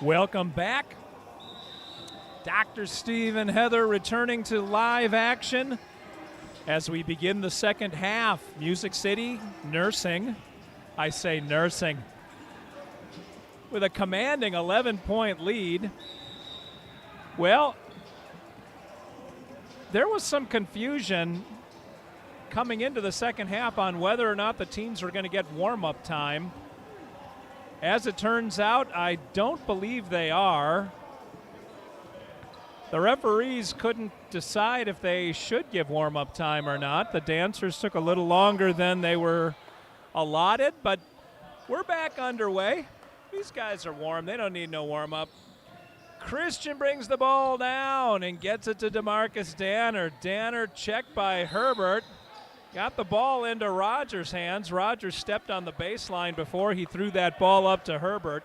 Welcome back. Dr. Steve and Heather returning to live action as we begin the second half. Music City nursing. I say nursing. With a commanding 11-point lead. Well, there was some confusion coming into the second half on whether or not the teams were going to get warm-up time. As it turns out, I don't believe they are. The referees couldn't decide if they should give warm-up time or not. The dancers took a little longer than they were allotted, but we're back underway. These guys are warm. They don't need no warm-up. Christian brings the ball down and gets it to DeMarcus Danner. Danner checked by Herbert. Got the ball into Rogers' hands. Rogers stepped on the baseline before he threw that ball up to Herbert.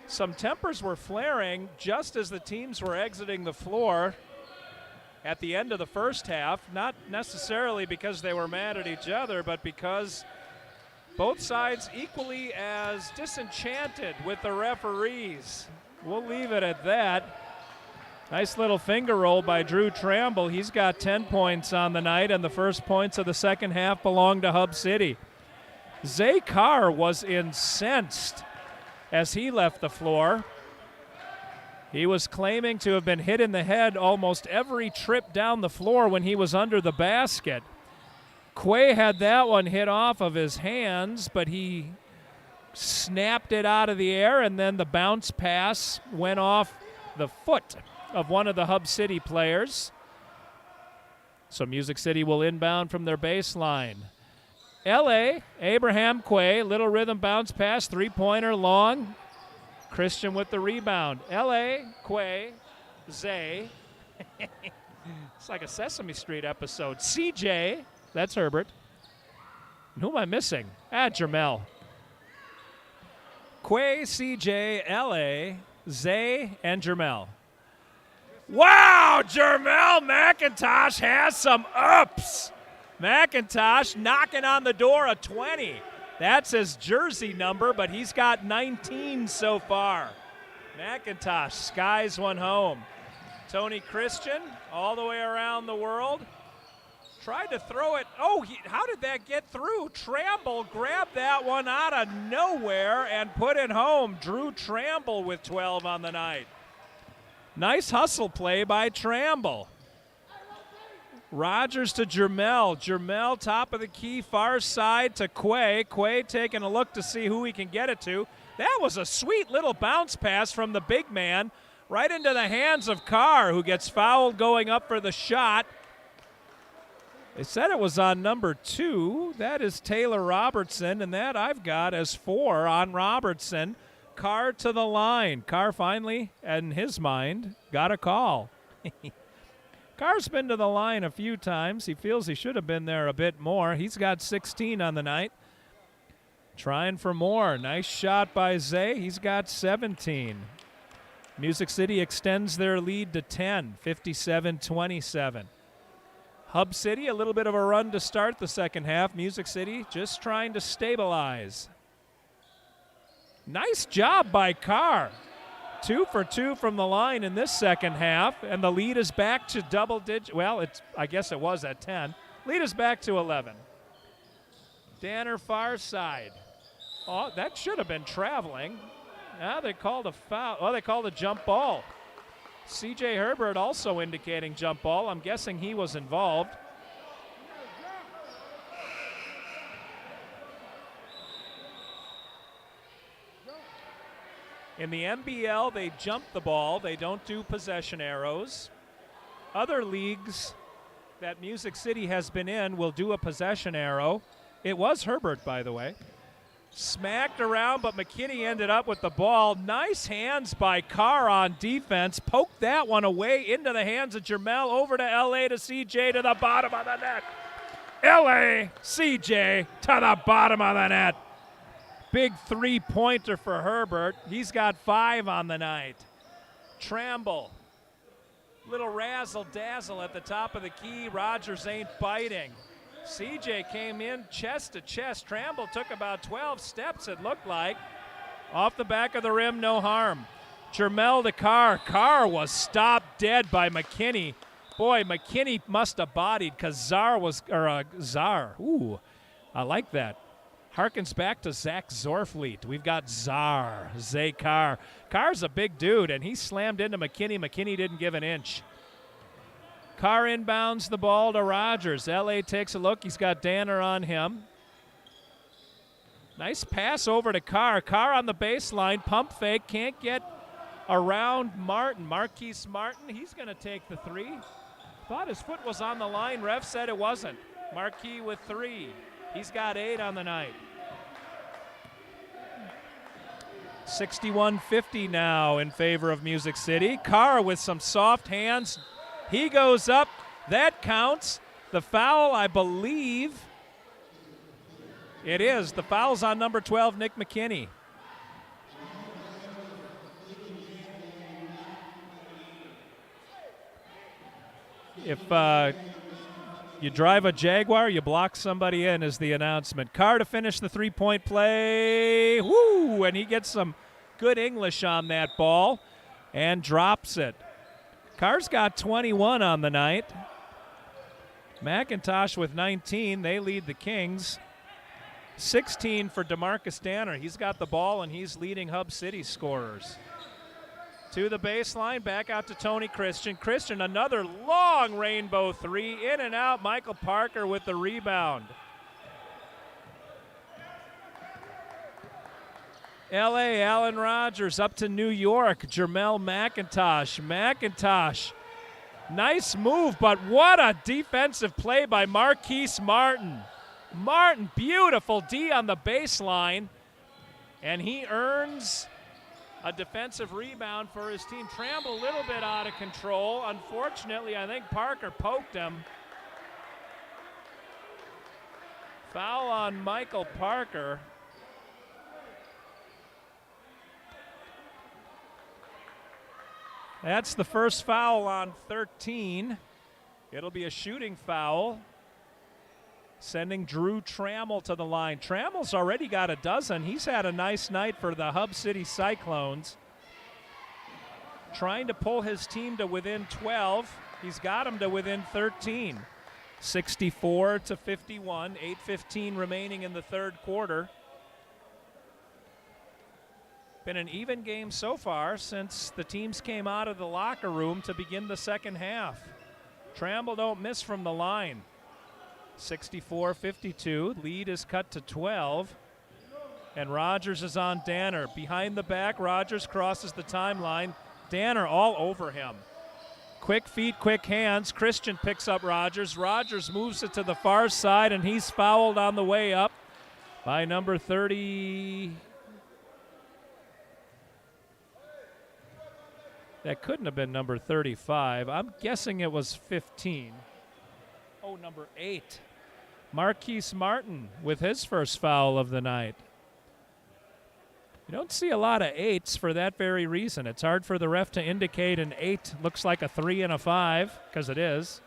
Some tempers were flaring just as the teams were exiting the floor at the end of the first half, not necessarily because they were mad at each other, but because both sides equally as disenchanted with the referees. We'll leave it at that. Nice little finger roll by Drew Tramble. He's got 10 points on the night, and the first points of the second half belong to Hub City. Zay Carr was incensed as he left the floor. He was claiming to have been hit in the head almost every trip down the floor when he was under the basket. Quay had that one hit off of his hands, but he snapped it out of the air, and then the bounce pass went off the foot of one of the Hub City players. So Music City will inbound from their baseline. L.A., Abraham Quay, little rhythm bounce pass, three-pointer long. Christian with the rebound. L.A., Quay, Zay. It's like a Sesame Street episode. C.J., that's Herbert. And who am I missing? Jermel. Quay, C.J., L.A., Zay, and Jermel. Wow, Jermel McIntosh has some ups. McIntosh knocking on the door of 20. That's his jersey number, but he's got 19 so far. McIntosh skies one home. Tony Christian all the way around the world. Tried to throw it. Oh, how did that get through? Tramble grabbed that one out of nowhere and put it home. Drew Tramble with 12 on the night. Nice hustle play by Tramble. Rogers to Jermel. Jermel, top of the key, far side to Quay. Quay taking a look to see who he can get it to. That was a sweet little bounce pass from the big man right into the hands of Carr, who gets fouled going up for the shot. They said it was on number 2. That is Taylor Robertson, and that I've got as 4 on Robertson. Carr to the line. Carr finally, in his mind, got a call. Carr's been to the line a few times. He feels he should have been there a bit more. He's got 16 on the night. Trying for more. Nice shot by Zay. He's got 17. Music City extends their lead to 10, 57-27. Hub City, a little bit of a run to start the second half. Music City just trying to stabilize. Nice job by Carr. 2 for 2 from the line in this second half, and the lead is back to double digit. Well, I guess it was at 10. Lead is back to 11. Danner far side. Oh, that should have been traveling. Now they called a foul. Oh, they called a jump ball. C.J. Herbert also indicating jump ball. I'm guessing he was involved. In the NBL, they jump the ball. They don't do possession arrows. Other leagues that Music City has been in will do a possession arrow. It was Herbert, by the way. Smacked around, but McKinney ended up with the ball. Nice hands by Carr on defense. Poked that one away into the hands of Jermel. Over to L.A. to C.J. to the bottom of the net. L.A. C.J. to the bottom of the net. Big three-pointer for Herbert. He's got 5 on the night. Tramble. Little razzle-dazzle at the top of the key. Rogers ain't biting. CJ came in chest to chest. Tramble took about 12 steps, it looked like. Off the back of the rim, no harm. Jermel to Carr. Carr was stopped dead by McKinney. Boy, McKinney must have bodied because Czar. Ooh, I like that. Harkens back to Zach Zorfleet. We've got Zay Carr. Carr's a big dude, and he slammed into McKinney. McKinney didn't give an inch. Carr inbounds the ball to Rogers. L.A. takes a look. He's got Danner on him. Nice pass over to Carr. Carr on the baseline. Pump fake. Can't get around Martin. Marquise Martin, he's going to take the three. Thought his foot was on the line. Ref said it wasn't. Marquis with 3. He's got 8 on the night. 61-50 now in favor of Music City. Carr with some soft hands. He goes up. That counts. The foul, I believe. It is. The foul's on number 12, Nick McKinney. If you drive a Jaguar, you block somebody in is the announcement. Carr to finish the three-point play. Woo! And he gets some good English on that ball and drops it. Carr's got 21 on the night. McIntosh with 19. They lead the Kings. 16 for DeMarcus Danner. He's got the ball, and he's leading Hub City scorers. To the baseline, back out to Tony Christian. Christian, another long rainbow three. In and out, Michael Parker with the rebound. L.A. Allen Rogers up to New York. Jermel McIntosh. McIntosh. Nice move, but what a defensive play by Marquise Martin. Martin, beautiful D on the baseline, and he earns a defensive rebound for his team. Tramble a little bit out of control. Unfortunately, I think Parker poked him. Foul on Michael Parker. That's the first foul on 13. It'll be a shooting foul, sending Drew Trammell to the line. Trammell's already got a dozen. He's had a nice night for the Hub City Cyclones. Trying to pull his team to within 12. He's got him to within 13. 64-51, 8:15 remaining in the third quarter. Been an even game so far since the teams came out of the locker room to begin the second half. Trammell don't miss from the line. 64-52, lead is cut to 12. And Rogers is on Danner. Behind the back, Rogers crosses the timeline. Danner all over him. Quick feet, quick hands. Christian picks up Rogers. Rogers moves it to the far side, and he's fouled on the way up by number 30. That couldn't have been number 35. I'm guessing it was 15. Oh, number 8. Marquise Martin with his first foul of the night. You don't see a lot of 8s for that very reason. It's hard for the ref to indicate an 8 looks like a 3 and a 5, because it is.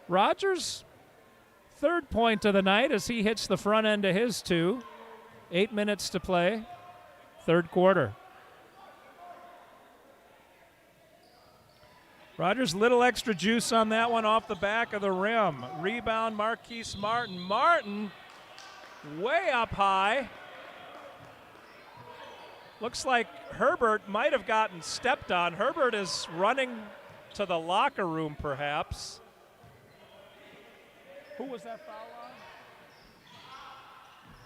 Rogers' third point of the night as he hits the front end of his 2. 8 minutes to play, third quarter. Rogers, little extra juice on that one off the back of the rim. Rebound, Marquise Martin. Martin, way up high. Looks like Herbert might have gotten stepped on. Herbert is running to the locker room, perhaps. Who was that foul on?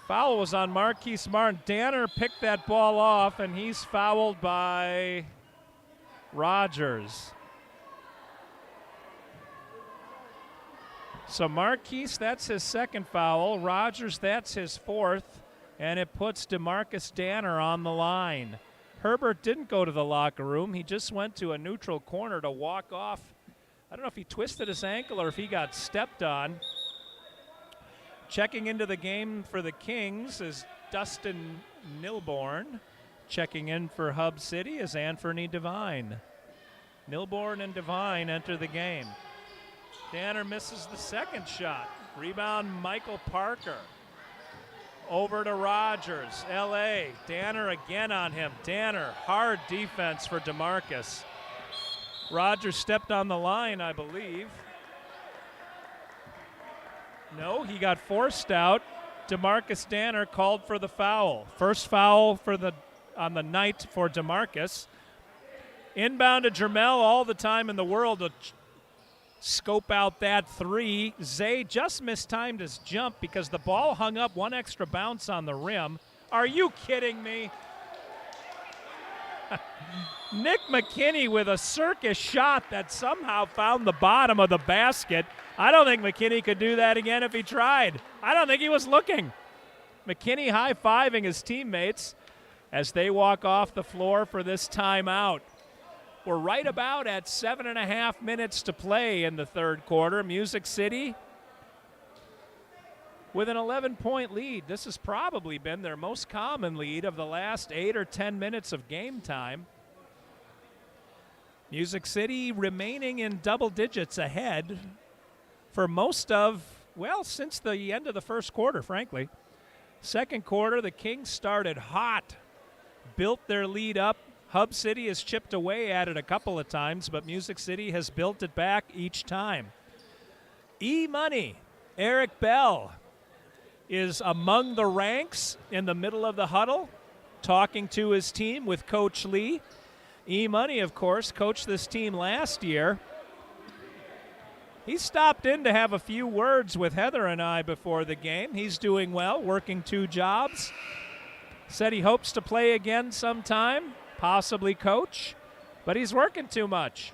Foul was on Marquise Martin. Danner picked that ball off, and he's fouled by Rogers. So Marquise, that's his second foul. Rogers, that's his fourth. And it puts DeMarcus Danner on the line. Herbert didn't go to the locker room. He just went to a neutral corner to walk off. I don't know if he twisted his ankle or if he got stepped on. Checking into the game for the Kings is Dustin Nilborn. Checking in for Hub City is Anthony Devine. Nilborn and Devine enter the game. Danner misses the second shot. Rebound, Michael Parker. Over to Rogers, L.A. Danner again on him. Danner, hard defense for DeMarcus. Rogers stepped on the line, I believe. No, he got forced out. DeMarcus Danner called for the foul. First foul on the night for DeMarcus. Inbound to Jermel, all the time in the world to scope out that three. Zay just mistimed his jump because the ball hung up one extra bounce on the rim. Are you kidding me? Nick McKinney with a circus shot that somehow found the bottom of the basket. I don't think McKinney could do that again if he tried. I don't think he was looking. McKinney high-fiving his teammates as they walk off the floor for this timeout. We're right about at 7.5 minutes to play in the third quarter. Music City with an 11-point lead. This has probably been their most common lead of the last 8 or 10 minutes of game time. Music City remaining in double digits ahead for most of, well, since the end of the first quarter, frankly. Second quarter, the Kings started hot, built their lead up. Hub City has chipped away at it a couple of times, but Music City has built it back each time. E-Money, Eric Bell is among the ranks in the middle of the huddle, talking to his team with Coach Lee. E-Money, of course, coached this team last year. He stopped in to have a few words with Heather and I before the game. He's doing well, working 2 jobs. Said he hopes to play again sometime, possibly coach, but he's working too much.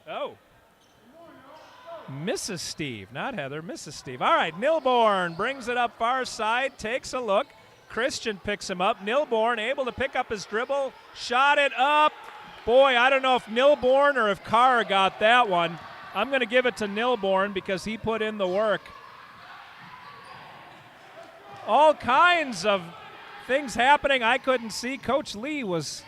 Oh. Mrs. Steve, not Heather, Mrs. Steve. All right, Nilborn brings it up far side, takes a look. Christian picks him up. Nilborn able to pick up his dribble, shot it up. Boy, I don't know if Nilborn or if Carr got that one. I'm going to give it to Nilborn because he put in the work. All kinds of things happening I couldn't see. Coach Lee was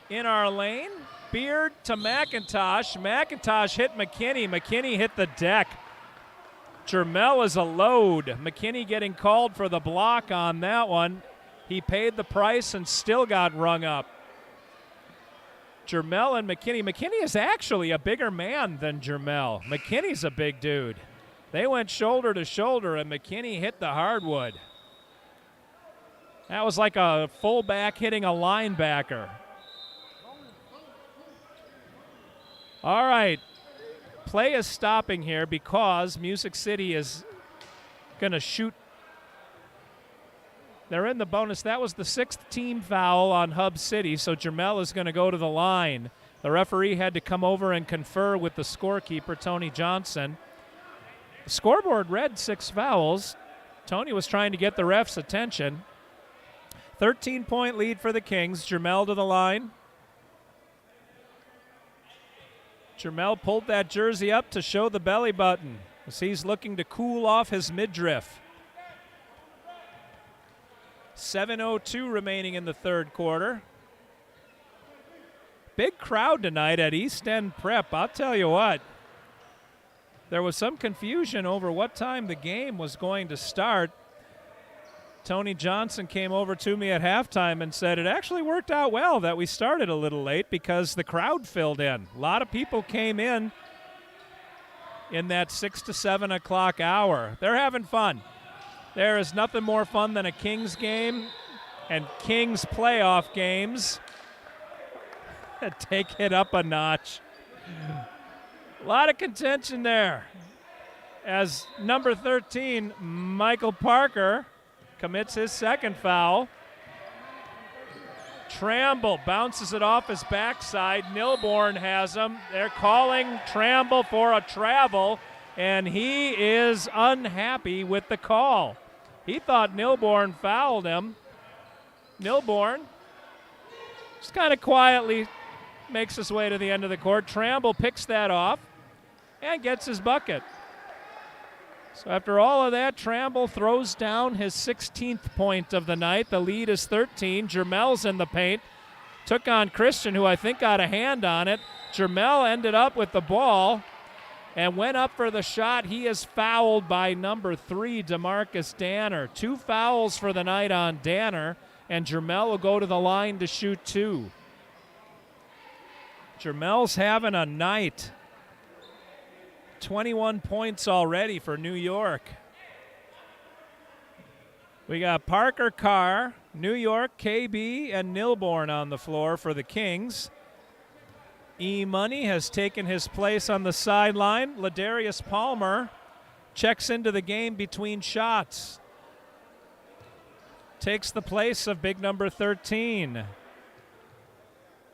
in our lane. Beard to McIntosh. McIntosh hit McKinney. McKinney hit the deck. Jermel is a load. McKinney getting called for the block on that one. He paid the price and still got rung up. Jermel and McKinney. McKinney is actually a bigger man than Jermel. McKinney's a big dude. They went shoulder to shoulder, and McKinney hit the hardwood. That was like a fullback hitting a linebacker. All right. Play is stopping here because Music City is going to shoot. They're in the bonus. That was the 6th team foul on Hub City, so Jermel is going to go to the line. The referee had to come over and confer with the scorekeeper, Tony Johnson. The scoreboard read 6 fouls. Tony was trying to get the ref's attention. 13-point lead for the Kings. Jermel to the line. Jermel pulled that jersey up to show the belly button as he's looking to cool off his midriff. 7:02 remaining in the third quarter. Big crowd tonight at East End Prep. I'll tell you what, there was some confusion over what time the game was going to start. Tony Johnson came over to me at halftime and said it actually worked out well that we started a little late because the crowd filled in. A lot of people came in that 6 to 7 o'clock hour. They're having fun. There is nothing more fun than a Kings game and Kings playoff games. Take it up a notch. A lot of contention there as number 13, Michael Parker, commits his second foul. Tramble bounces it off his backside. Nilborn has him. They're calling Tramble for a travel, and he is unhappy with the call. He thought Nilborn fouled him. Nilborn just kind of quietly makes his way to the end of the court. Tramble picks that off and gets his bucket. So after all of that, Tramble throws down his 16th point of the night. The lead is 13. Jermel's in the paint. Took on Christian, who I think got a hand on it. Jermel ended up with the ball. and went up for the shot. He is fouled by number 3, DeMarcus Danner. 2 fouls for the night on Danner, and Jermel will go to the line to shoot 2. Jermel's having a night. 21 points already for New York. We got Parker Carr, New York, KB, and Nilborn on the floor for the Kings. E-Money has taken his place on the sideline. Ladarius Palmer checks into the game between shots. Takes the place of big number 13.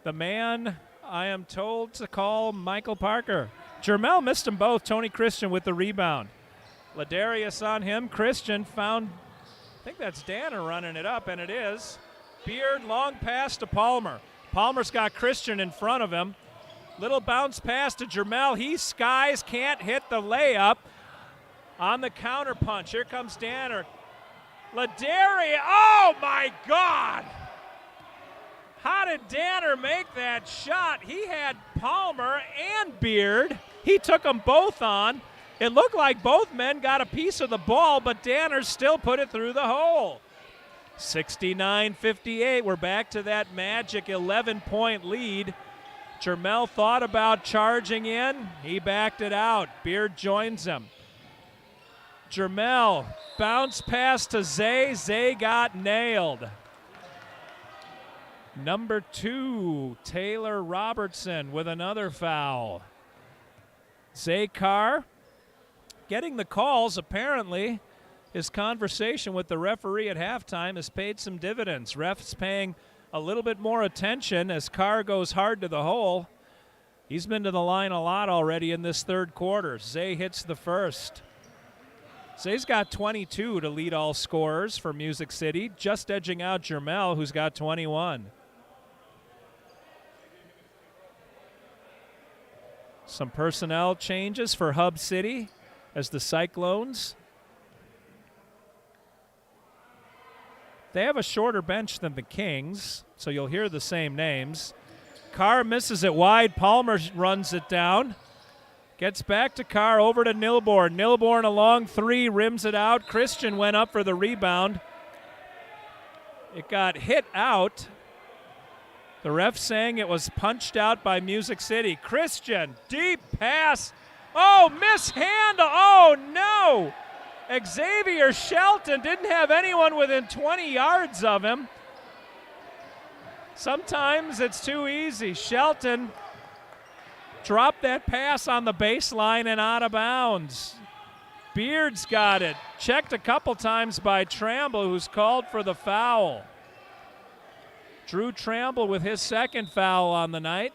The man I am told to call Michael Parker. Jermel missed them both. Tony Christian with the rebound. Ladarius on him. Christian found, I think that's Danner running it up, and it is. Beard, long pass to Palmer. Palmer's got Christian in front of him. Little bounce pass to Jermel. He skies, can't hit the layup. On the counter punch, here comes Danner. Ladarius, oh my God! How did Danner make that shot? He had Palmer and Beard. He took them both on. It looked like both men got a piece of the ball, but Danner still put it through the hole. 69-58. We're back to that magic 11-point lead. Jermel thought about charging in. He backed it out. Beard joins him. Jermel, bounce pass to Zay. Zay got nailed. Number 2, Taylor Robertson with another foul. Zay Carr getting the calls. Apparently, his conversation with the referee at halftime has paid some dividends. Refs paying a little bit more attention as Carr goes hard to the hole. He's been to the line a lot already in this third quarter. Zay hits the first. Zay's got 22 to lead all scorers for Music City, just edging out Jermel, who's got 21. Some personnel changes for Hub City as the Cyclones. They have a shorter bench than the Kings, so you'll hear the same names. Carr misses it wide. Palmer runs it down. Gets back to Carr, over to Nilborn. Nilborn a long 3, rims it out. Christian went up for the rebound. It got hit out. The ref saying it was punched out by Music City. Christian, deep pass. Oh, mishandle. Oh, no. Xavier Shelton didn't have anyone within 20 yards of him. Sometimes it's too easy. Shelton dropped that pass on the baseline and out of bounds. Beard's got it. Checked a couple times by Tramble, who's called for the foul. Drew Tramble with his second foul on the night.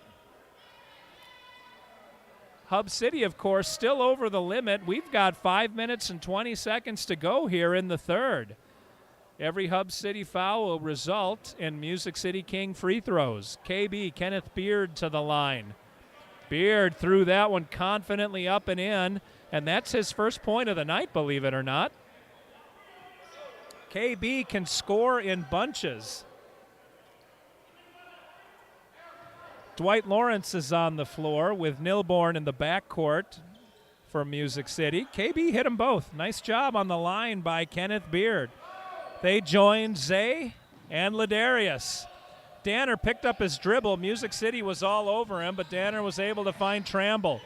Hub City, of course, still over the limit. We've got 5 minutes and 20 seconds to go here in the third. Every Hub City foul will result in Music City King free throws. KB, Kenneth Beard to the line. Beard threw that one confidently up and in, and that's his first point of the night, believe it or not. KB can score in bunches. Dwight Lawrence is on the floor with Nilborn in the backcourt for Music City. KB hit them both. Nice job on the line by Kenneth Beard. They joined Zay and Ladarius. Danner picked up his dribble. Music City was all over him, but Danner was able to find Tramble.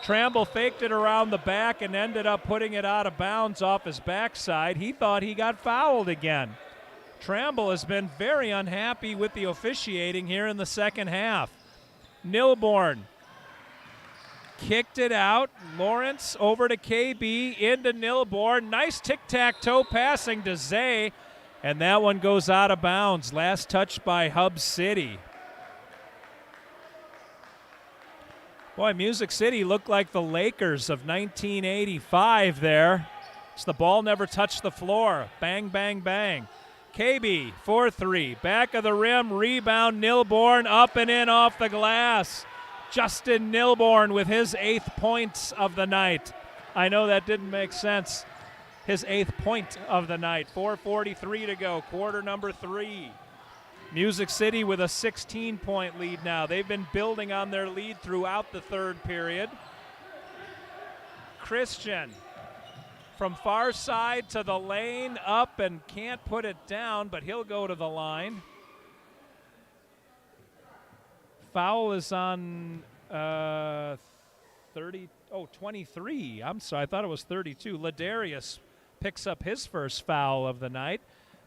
Tramble faked it around the back and ended up putting it out of bounds off his backside. He thought he got fouled again. Tramble has been very unhappy with the officiating here in the second half. Nilborn kicked it out. Lawrence over to KB, into Nilborn. Nice tic-tac-toe passing to Zay, and that one goes out of bounds. Last touch by Hub City. Boy, Music City looked like the Lakers of 1985 there. So the ball never touched the floor. Bang, bang, bang. KB, 4-3, back of the rim, rebound, Nilborn, up and in off the glass. Justin Nilborn with his 8th points of the night. I know that didn't make sense. His 8th point of the night. 4:43 to go, quarter number 3. Music City with a 16-point lead now. They've been building on their lead throughout the third period. Christian. From far side to the lane, up and can't put it down, but he'll go to the line. Foul is on 23. I'm sorry, I thought it was 32. Ladarius picks up his first foul of the night.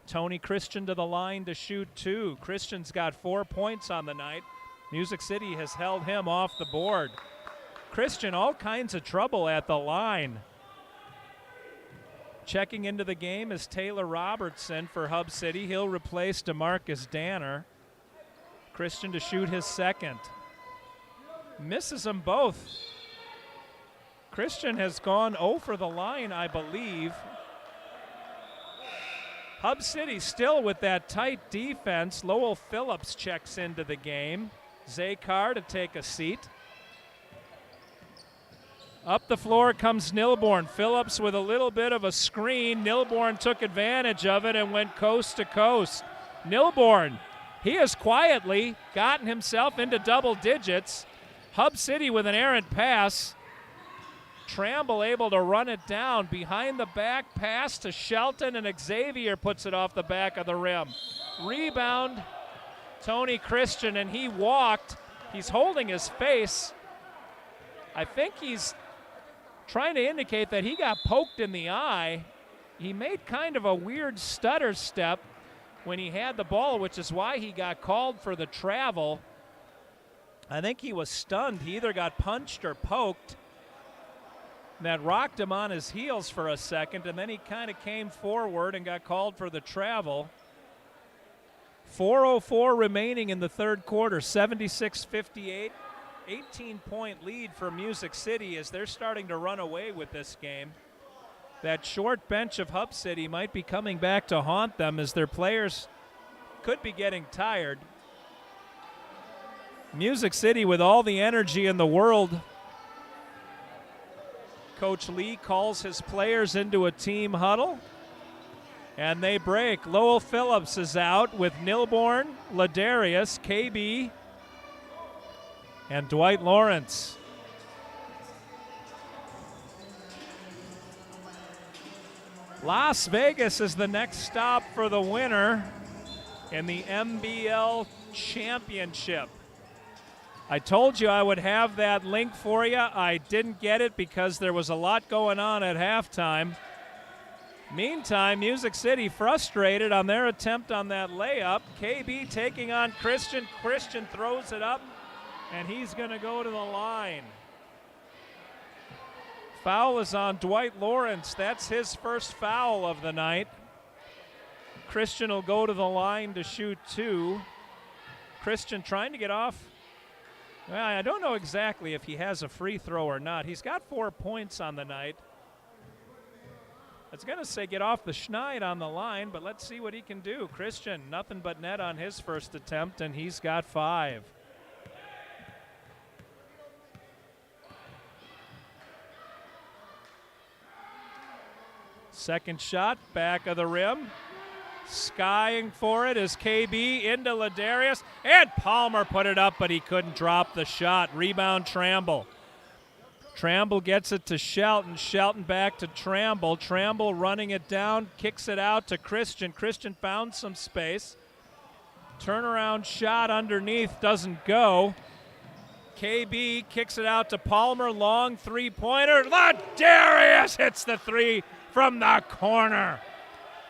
Tony Christian to the line to shoot 2. Christian's got 4 points on the night. Music City has held him off the board. Christian, all kinds of trouble at the line. Checking into the game is Taylor Robertson for Hub City. He'll replace DeMarcus Danner. Christian to shoot his second. Misses them both. Christian has gone 0 for the line, I believe. Hub City still with that tight defense. Lowell Phillips checks into the game. Zay Carr to take a seat. Up the floor comes Nilborn. Phillips with a little bit of a screen. Nilborn took advantage of it and went coast to coast. Nilborn, he has quietly gotten himself into double digits. Hub City with an errant pass. Tramble able to run it down. Behind the back pass to Shelton, and Xavier puts it off the back of the rim. Rebound, Tony Christian, and he walked. He's holding his face. I think he's trying to indicate that he got poked in the eye. He made kind of a weird stutter step when he had the ball, which is why he got called for the travel. I think he was stunned. He either got punched or poked. That rocked him on his heels for a second, and then he kind of came forward and got called for the travel. 4:04 remaining in the third quarter, 76-58. 18-point lead for Music City as they're starting to run away with this game. That short bench of Hub City might be coming back to haunt them as their players could be getting tired. Music City with all the energy in the world. Coach Lee calls his players into a team huddle, and they break. Lowell Phillips is out with Nilborn, Ladarius, KB, and Dwight Lawrence. Las Vegas is the next stop for the winner in the MBL Championship. I told you I would have that link for you. I didn't get it because there was a lot going on at halftime. Meantime, Music City frustrated on their attempt on that layup. KB taking on Christian. Christian throws it up, and he's going to go to the line. Foul is on Dwight Lawrence. That's his first foul of the night. Christian will go to the line to shoot 2. Christian trying to get off. Well, I don't know exactly if he has a free throw or not. He's got 4 points on the night. I was going to say get off the schneid on the line, but let's see what he can do. Christian, nothing but net on his first attempt, and he's got 5. Second shot, back of the rim. Skying for it is KB into Ladarius, and Palmer put it up, but he couldn't drop the shot. Rebound Tramble. Tramble gets it to Shelton. Shelton back to Tramble. Tramble running it down, kicks it out to Christian. Christian found some space. Turnaround shot underneath, doesn't go. KB kicks it out to Palmer. Long three-pointer. Ladarius hits the 3 from the corner.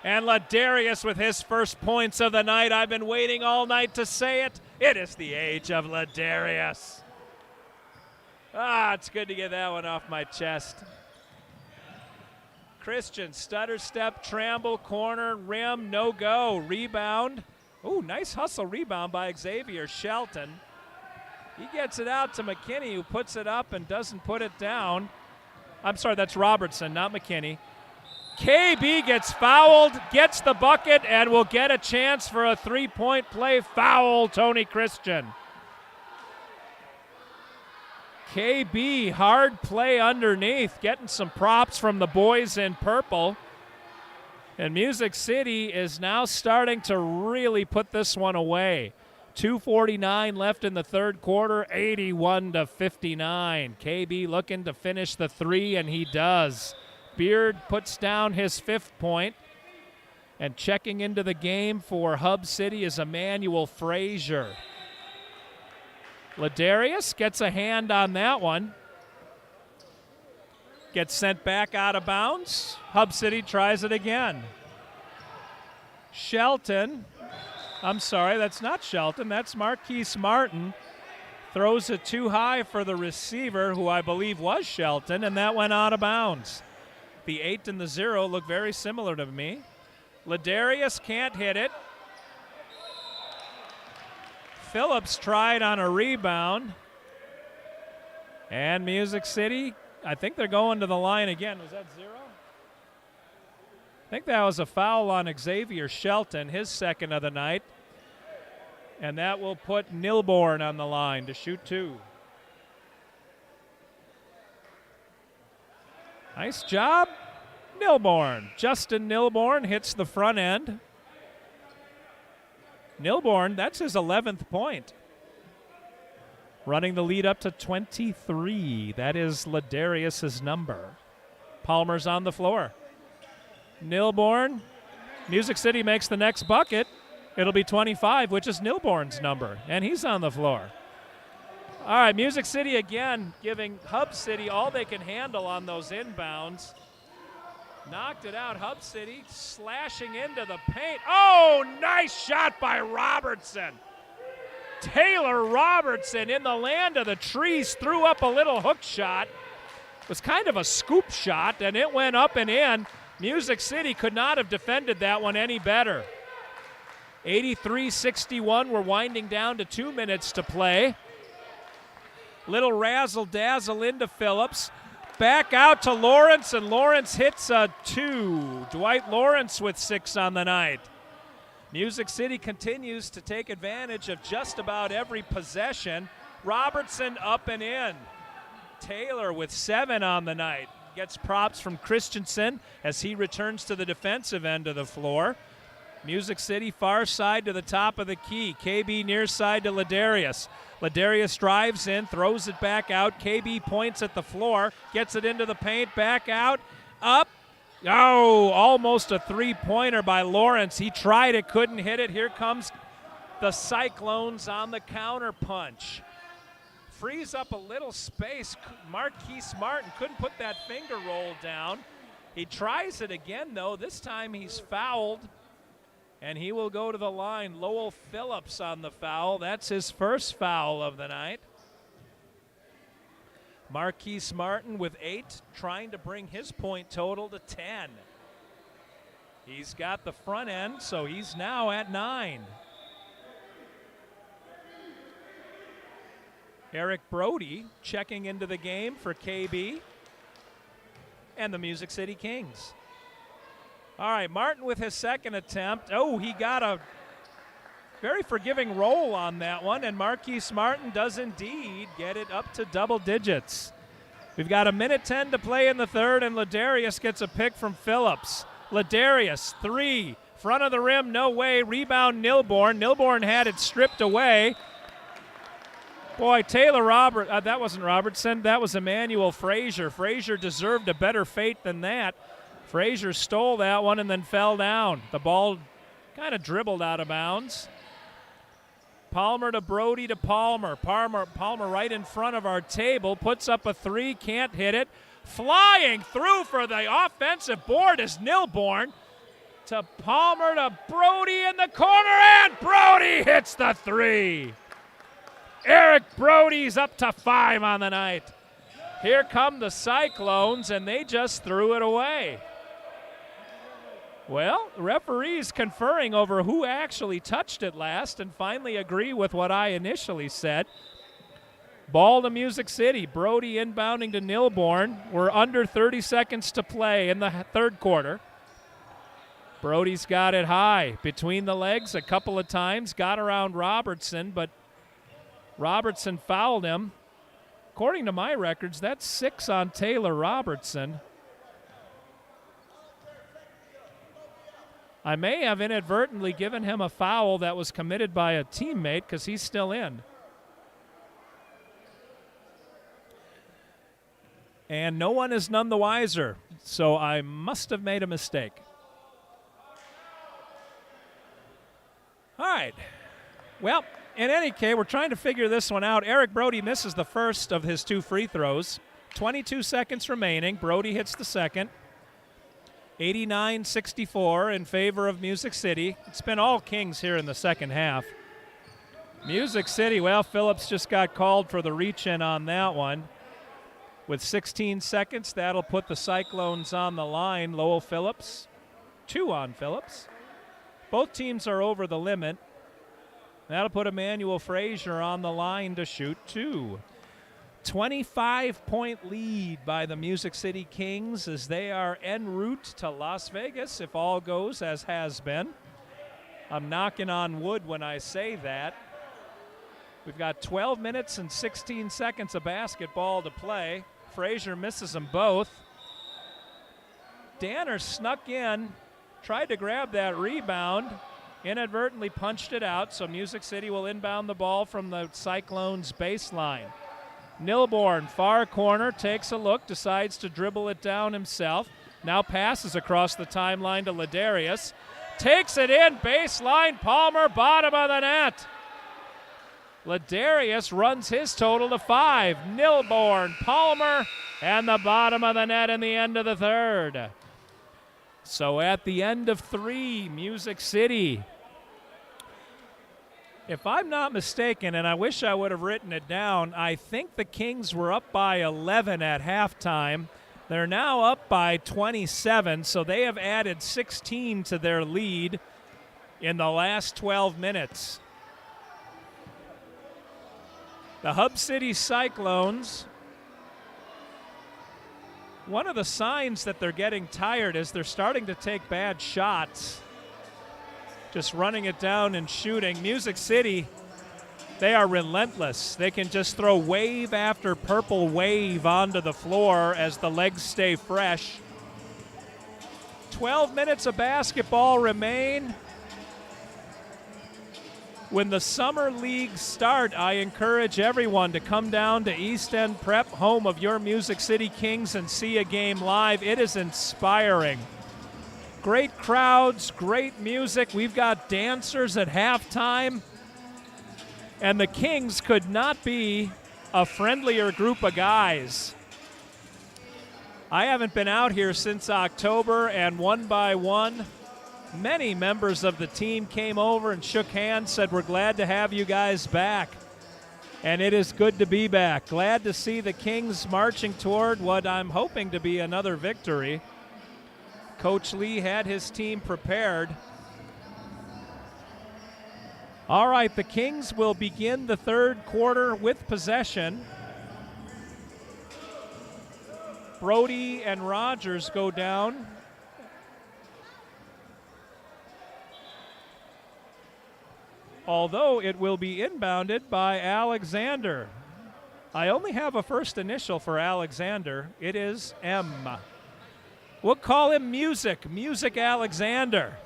And Ladarius with his first points of the night. I've been waiting all night to say it. It is the age of Ladarius. It's good to get that one off my chest. Christian, stutter step, Tramble, corner, rim, no go. Rebound. Ooh, nice hustle rebound by Xavier Shelton. He gets it out to McKinney, who puts it up and doesn't put it down. I'm sorry, that's Robertson, not McKinney. KB gets fouled, gets the bucket, and will get a chance for a three-point play. Foul, Tony Christian. KB, hard play underneath, getting some props from the boys in purple. And Music City is now starting to really put this one away. 2:49 left in the third quarter, 81-59. KB looking to finish the three, and he does. Beard puts down his 5th point. And checking into the game for Hub City is Emmanuel Frazier. Ladarius gets a hand on that one. Gets sent back out of bounds. Hub City tries it again. Shelton, I'm sorry, that's not Shelton, that's Marquise Martin. Throws it too high for the receiver, who I believe was Shelton, and that went out of bounds. The 8 and the 0 look very similar to me. Ladarius can't hit it. Phillips tried on a rebound. And Music City, I think they're going to the line again. Was that 0? I think that was a foul on Xavier Shelton, his 2nd of the night. And that will put Nilborn on the line to shoot 2. Nice job, Nilborn. Justin Nilborn hits the front end. Nilborn, that's his 11th point. Running the lead up to 23. That is Ladarius's number. Palmer's on the floor. Nilborn. Music City makes the next bucket. It'll be 25, which is Nilborn's number, and he's on the floor. All right, Music City again giving Hub City all they can handle on those inbounds. Knocked it out, Hub City slashing into the paint. Oh, nice shot by Robertson. Taylor Robertson in the land of the trees threw up a little hook shot. It was kind of a scoop shot, and it went up and in. Music City could not have defended that one any better. 83-61, we're winding down to 2 minutes to play. Little razzle-dazzle into Phillips. Back out to Lawrence, and Lawrence hits a 2. Dwight Lawrence with 6 on the night. Music City continues to take advantage of just about every possession. Robertson up and in. Taylor with 7 on the night. Gets props from Christensen as he returns to the defensive end of the floor. Music City far side to the top of the key. KB near side to Ladarius. Ladarius drives in, throws it back out. KB points at the floor, gets it into the paint, back out, up. Oh, almost a three-pointer by Lawrence. He tried it, couldn't hit it. Here comes the Cyclones on the counter punch. Frees up a little space. Marquise Martin couldn't put that finger roll down. He tries it again, though. This time he's fouled. And he will go to the line. Lowell Phillips on the foul. That's his first foul of the night. Marquise Martin with 8, trying to bring his point total to 10. He's got the front end, so he's now at 9. Eric Brody checking into the game for KB and the Music City Kings. All right, Martin with his 2nd attempt. Oh, he got a very forgiving roll on that one, and Marquise Martin does indeed get it up to double digits. We've got 1:10 to play in the third, and Ladarius gets a pick from Phillips. Ladarius, 3, front of the rim, no way. Rebound, Nilborn. Nilborn had it stripped away. Boy, that wasn't Robertson. That was Emmanuel Frazier. Frazier deserved a better fate than that. Frazier stole that one and then fell down. The ball kind of dribbled out of bounds. Palmer to Brody to Palmer. Palmer right in front of our table. Puts up a 3, can't hit it. Flying through for the offensive board is Nilborn. To Palmer to Brody in the corner, and Brody hits the 3. Eric Brody's up to 5 on the night. Here come the Cyclones, and they just threw it away. Well, referees conferring over who actually touched it last and finally agree with what I initially said. Ball to Music City. Brody inbounding to Nilborn. We're under 30 seconds to play in the third quarter. Brody's got it high between the legs a couple of times. Got around Robertson, but Robertson fouled him. According to my records, that's 6 on Taylor Robertson. I may have inadvertently given him a foul that was committed by a teammate because he's still in. And no one is none the wiser, so I must have made a mistake. All right. Well, in any case, we're trying to figure this one out. Eric Brody misses the first of his 2 free throws. 22 seconds remaining. Brody hits the second. 89-64 in favor of Music City. It's been all Kings here in the second half. Music City, well, Phillips just got called for the reach-in on that one. With 16 seconds, that'll put the Cyclones on the line. Lowell Phillips, 2 on Phillips. Both teams are over the limit. That'll put Emmanuel Frazier on the line to shoot 2. 25-point lead by the Music City Kings as they are en route to Las Vegas, if all goes as has been. I'm knocking on wood when I say that. We've got 12 minutes and 16 seconds of basketball to play. Frazier misses them both. Danner snuck in, tried to grab that rebound, inadvertently punched it out, so Music City will inbound the ball from the Cyclones baseline. Nilborn, far corner, takes a look, decides to dribble it down himself. Now passes across the timeline to Ladarius. Takes it in, baseline, Palmer, bottom of the net. Ladarius runs his total to 5. Nilborn, Palmer, and the bottom of the net in the end of the third. So at the end of 3, Music City. If I'm not mistaken, and I wish I would have written it down, I think the Kings were up by 11 at halftime. They're now up by 27, so they have added 16 to their lead in the last 12 minutes. The Hub City Cyclones, one of the signs that they're getting tired is they're starting to take bad shots. Just running it down and shooting. Music City, they are relentless. They can just throw wave after purple wave onto the floor as the legs stay fresh. 12 minutes of basketball remain. When the summer leagues start, I encourage everyone to come down to East End Prep, home of your Music City Kings, and see a game live. It is inspiring. Great crowds, great music. We've got dancers at halftime. And the Kings could not be a friendlier group of guys. I haven't been out here since October, and one by one, many members of the team came over and shook hands, said, "We're glad to have you guys back." And it is good to be back. Glad to see the Kings marching toward what I'm hoping to be another victory. Coach Lee had his team prepared. All right, the Kings will begin the third quarter with possession. Brody and Rogers go down. Although it will be inbounded by Alexander. I only have a first initial for Alexander. It is M. We'll call him Music Alexander.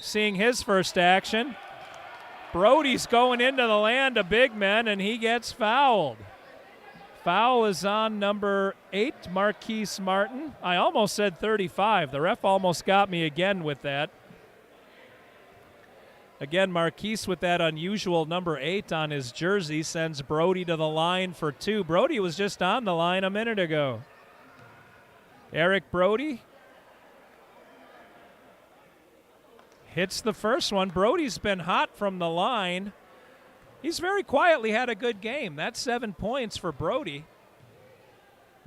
Seeing his first action. Brody's going into the land of big men, and he gets fouled. Foul is on number 8, Marquise Martin. I almost said 35. The ref almost got me again with that. Again, Marquise with that unusual number 8 on his jersey sends Brody to the line for 2. Brody was just on the line a minute ago. Eric Brody hits the first one. Brody's been hot from the line. He's very quietly had a good game. That's 7 points for Brody.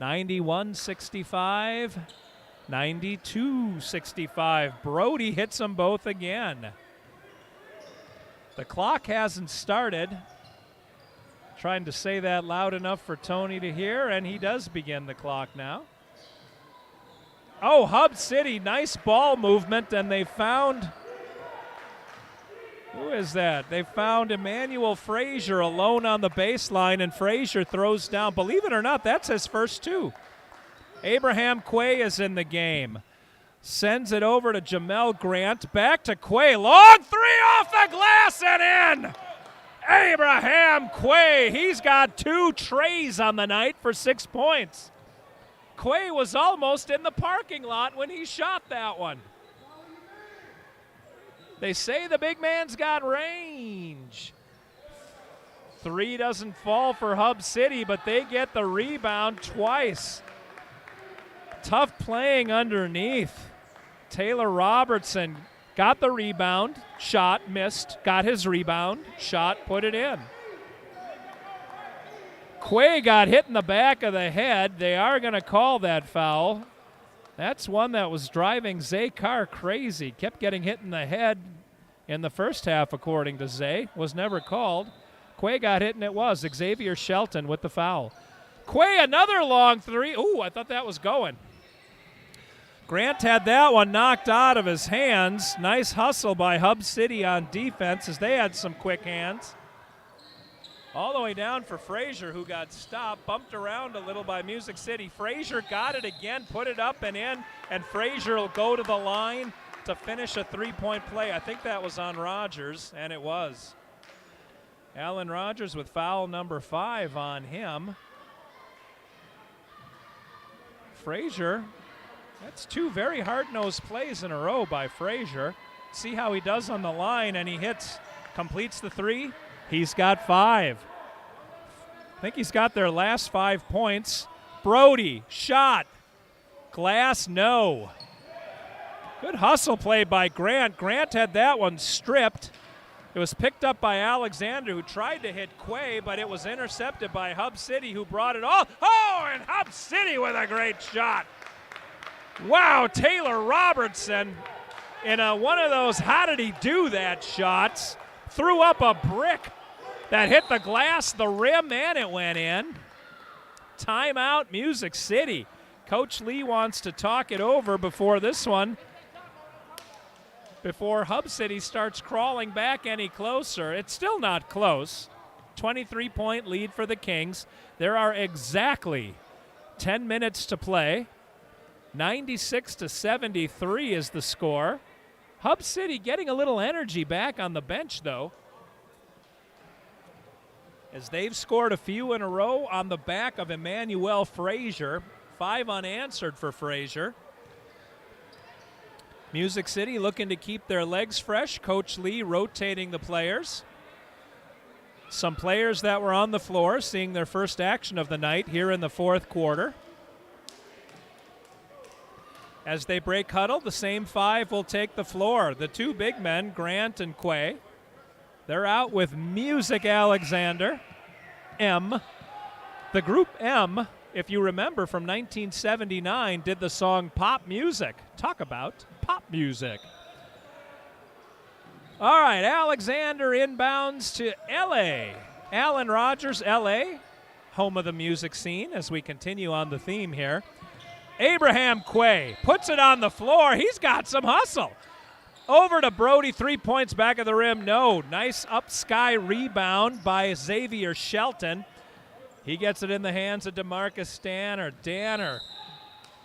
91-65, 92-65. Brody hits them both again. The clock hasn't started. Trying to say that loud enough for Tony to hear, and he does begin the clock now. Oh, Hub City, nice ball movement, and they found, who is that? They found Emmanuel Frazier alone on the baseline, and Frazier throws down. Believe it or not, that's his first 2. Abraham Quay is in the game. Sends it over to Jamel Grant. Back to Quay. Long three off the glass and in. Abraham Quay. He's got 2 trays on the night for 6 points. Quay was almost in the parking lot when he shot that one. They say the big man's got range. 3 doesn't fall for Hub City, but they get the rebound twice. Tough playing underneath. Taylor Robertson got the rebound, shot, missed, got his rebound, shot, put it in. Quay got hit in the back of the head. They are going to call that foul. That's one that was driving Zay Carr crazy. Kept getting hit in the head in the first half, according to Zay. Was never called. Quay got hit, and it was. Xavier Shelton with the foul. Quay, another long three. Ooh, I thought that was going. Grant had that one knocked out of his hands. Nice hustle by Hub City on defense as they had some quick hands. All the way down for Frazier, who got stopped, bumped around a little by Music City. Frazier got it again, put it up and in, and Frazier will go to the line to finish a 3-point play. I think that was on Rogers, and it was. Alan Rogers with foul number 5 on him. Frazier, that's 2 very hard-nosed plays in a row by Frazier. See how he does on the line, and he completes the 3. He's got 5. I think he's got their last 5 points. Brody, shot. Glass, no. Good hustle play by Grant. Grant had that one stripped. It was picked up by Alexander, who tried to hit Quay, but it was intercepted by Hub City, who brought it all. Oh, and Hub City with a great shot. Wow, Taylor Robertson in one of those how did he do that shots. Threw up a brick that hit the glass, the rim, and it went in. Timeout, Music City. Coach Lee wants to talk it over before this one, before Hub City starts crawling back any closer. It's still not close. 23-point lead for the Kings. There are exactly 10 minutes to play. 96-73 is the score. Hub City getting a little energy back on the bench, though, as they've scored a few in a row on the back of Emmanuel Frazier. 5 unanswered for Frazier. Music City looking to keep their legs fresh. Coach Lee rotating the players. Some players that were on the floor seeing their first action of the night here in the 4th quarter. As they break huddle, the same 5 will take the floor. The 2 big men, Grant and Quay. They're out with Music Alexander, M. The group M, if you remember from 1979, did the song Pop Music. Talk about pop music. All right, Alexander inbounds to L.A. Alan Rogers, L.A., home of the music scene, as we continue on the theme here. Abraham Quay puts it on the floor. He's got some hustle. Over to Brody, 3 points back of the rim. No, nice up sky rebound by Xavier Shelton. He gets it in the hands of DeMarcus Danner. Danner,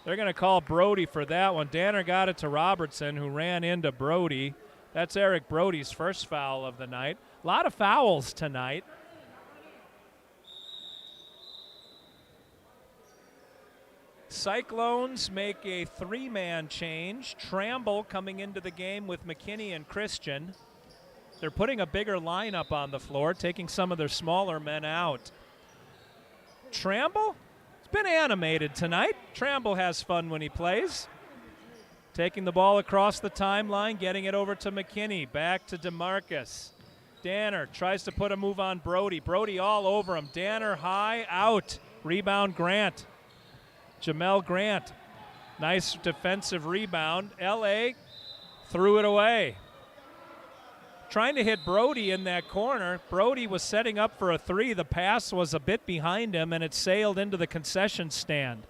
they're going to call Brody for that one. Danner got it to Robertson, who ran into Brody. That's Eric Brody's first foul of the night. A lot of fouls tonight. Cyclones make a 3-man change. Tramble coming into the game with McKinney and Christian. They're putting a bigger lineup on the floor, taking some of their smaller men out. Tramble, it's been animated tonight. Tramble has fun when he plays. Taking the ball across the timeline, getting it over to McKinney. Back to DeMarcus. Danner tries to put a move on Brody. Brody all over him. Danner high, out. Rebound Grant. Jamel Grant, nice defensive rebound. L.A. threw it away. Trying to hit Brody in that corner. Brody was setting up for a 3. The pass was a bit behind him, and it sailed into the concession stand.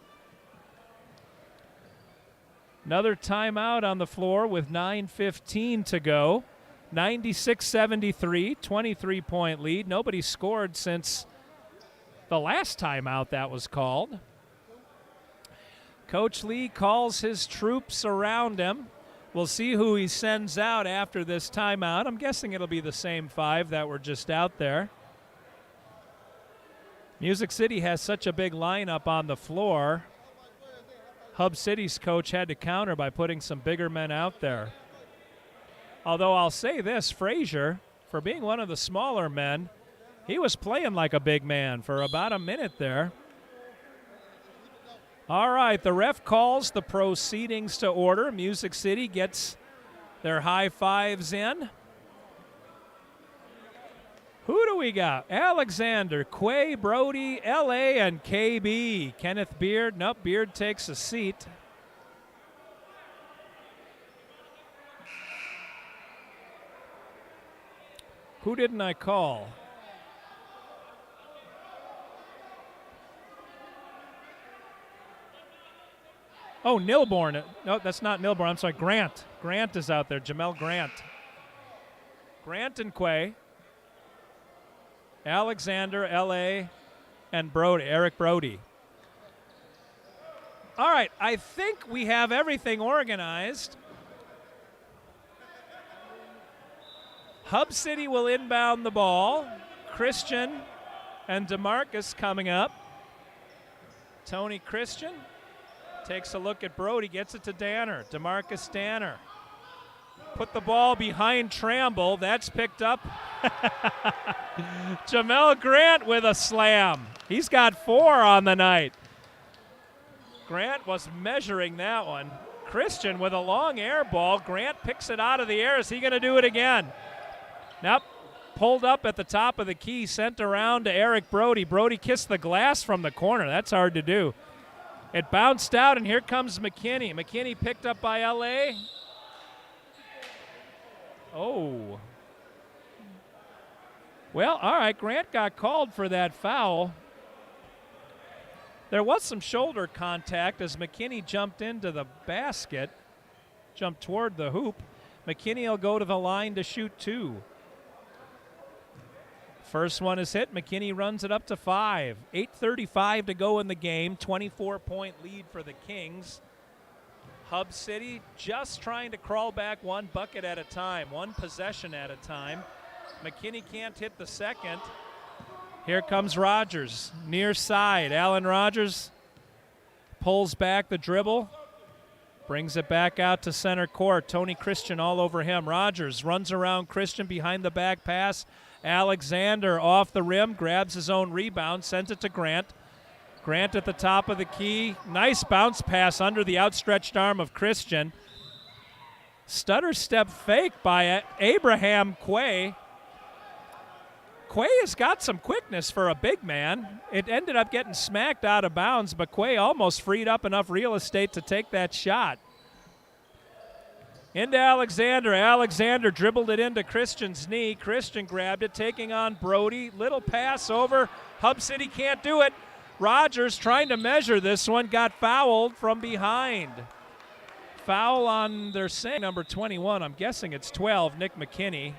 Another timeout on the floor with 9:15 to go. 96-73, 23-point lead. Nobody scored since the last timeout that was called. Coach Lee calls his troops around him. We'll see who he sends out after this timeout. I'm guessing it'll be the same 5 that were just out there. Music City has such a big lineup on the floor. Hub City's coach had to counter by putting some bigger men out there. Although I'll say this, Frazier, for being one of the smaller men, he was playing like a big man for about a minute there. All right, the ref calls the proceedings to order. Music City gets their high fives in. Who do we got? Alexander, Quay, Brody, L.A., and KB. Kenneth Beard. Nope, Beard takes a seat. Who didn't I call? Oh, Nilborn. No, that's not Nilborn. I'm sorry, Grant. Grant is out there. Jamel Grant. Grant and Quay. Alexander, L.A., and Brody, Eric Brody. All right, I think we have everything organized. Hub City will inbound the ball. Christian and DeMarcus coming up. Tony Christian takes a look at Brody, gets it to Danner. DeMarcus Danner. Put the ball behind Tramble. That's picked up. Jamel Grant with a slam. He's got 4 on the night. Grant was measuring that one. Christian with a long air ball. Grant picks it out of the air. Is he going to do it again? Nope. Pulled up at the top of the key, sent around to Eric Brody. Brody kissed the glass from the corner. That's hard to do. It bounced out, and here comes McKinney. McKinney picked up by L.A. Oh. Well, all right, Grant got called for that foul. There was some shoulder contact as McKinney jumped into the basket, jumped toward the hoop. McKinney will go to the line to shoot 2. First one is hit. McKinney runs it up to 5. 8:35 to go in the game. 24-point lead for the Kings. Hub City just trying to crawl back one bucket at a time, one possession at a time. McKinney can't hit the second. Here comes Rogers, near side. Alan Rogers pulls back the dribble, brings it back out to center court. Tony Christian all over him. Rogers runs around Christian behind the back pass. Alexander off the rim, grabs his own rebound, sends it to Grant. Grant at the top of the key. Nice bounce pass under the outstretched arm of Christian. Stutter step fake by Abraham Quay. Quay has got some quickness for a big man. It ended up getting smacked out of bounds, but Quay almost freed up enough real estate to take that shot. Into Alexander. Alexander dribbled it into Christian's knee. Christian grabbed it, taking on Brody. Little pass over. Hub City can't do it. Rogers trying to measure this one, got fouled from behind. Foul on, they're saying, number 21. I'm guessing it's 12, Nick McKinney.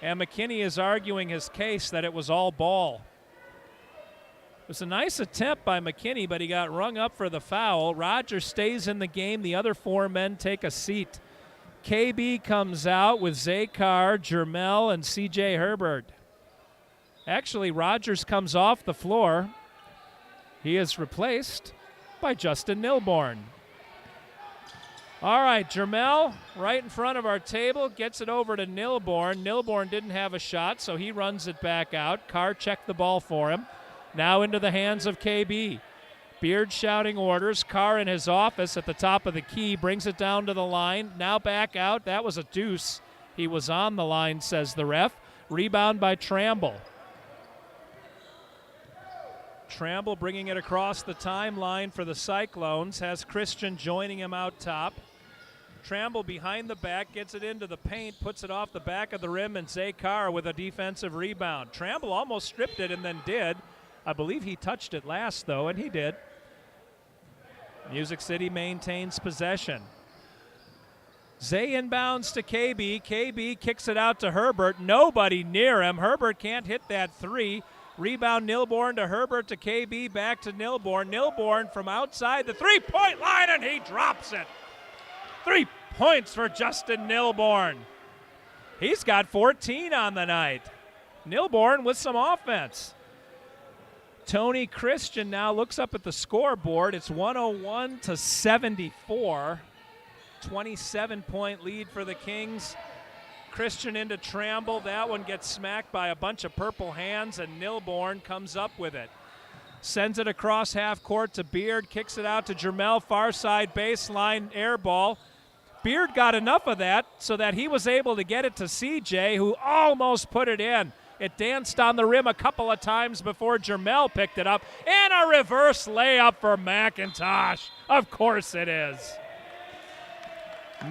And McKinney is arguing his case that it was all ball. It was a nice attempt by McKinney, but he got rung up for the foul. Rogers stays in the game. The other 4 men take a seat. KB comes out with Zakar, Jermel, and C.J. Herbert. Actually, Rogers comes off the floor. He is replaced by Justin Nilborn. All right, Jermel, right in front of our table, gets it over to Nilborn. Nilborn didn't have a shot, so he runs it back out. Carr checked the ball for him. Now into the hands of KB. Beard shouting orders. Carr in his office at the top of the key, brings it down to the line. Now back out. That was a deuce. He was on the line, says the ref. Rebound by Tramble. Tramble bringing it across the timeline for the Cyclones. Has Christian joining him out top. Tramble behind the back, gets it into the paint, puts it off the back of the rim, and Zakar with a defensive rebound. Tramble almost stripped it and then did. I believe he touched it last, though, and he did. Music City maintains possession. Zay inbounds to KB. KB kicks it out to Herbert. Nobody near him. Herbert can't hit that 3. Rebound Nilborn to Herbert to KB, back to Nilborn. Nilborn from outside the three-point line, and he drops it. 3 points for Justin Nilborn. He's got 14 on the night. Nilborn with some offense. Tony Christian now looks up at the scoreboard. It's 101-74. 27-point lead for the Kings. Christian into Tramble. That one gets smacked by a bunch of purple hands, and Nilborn comes up with it. Sends it across half court to Beard. Kicks it out to Jermel. Far side baseline air ball. Beard got enough of that so that he was able to get it to CJ, who almost put it in. It danced on the rim a couple of times before Jermel picked it up. And a reverse layup for McIntosh. Of course it is.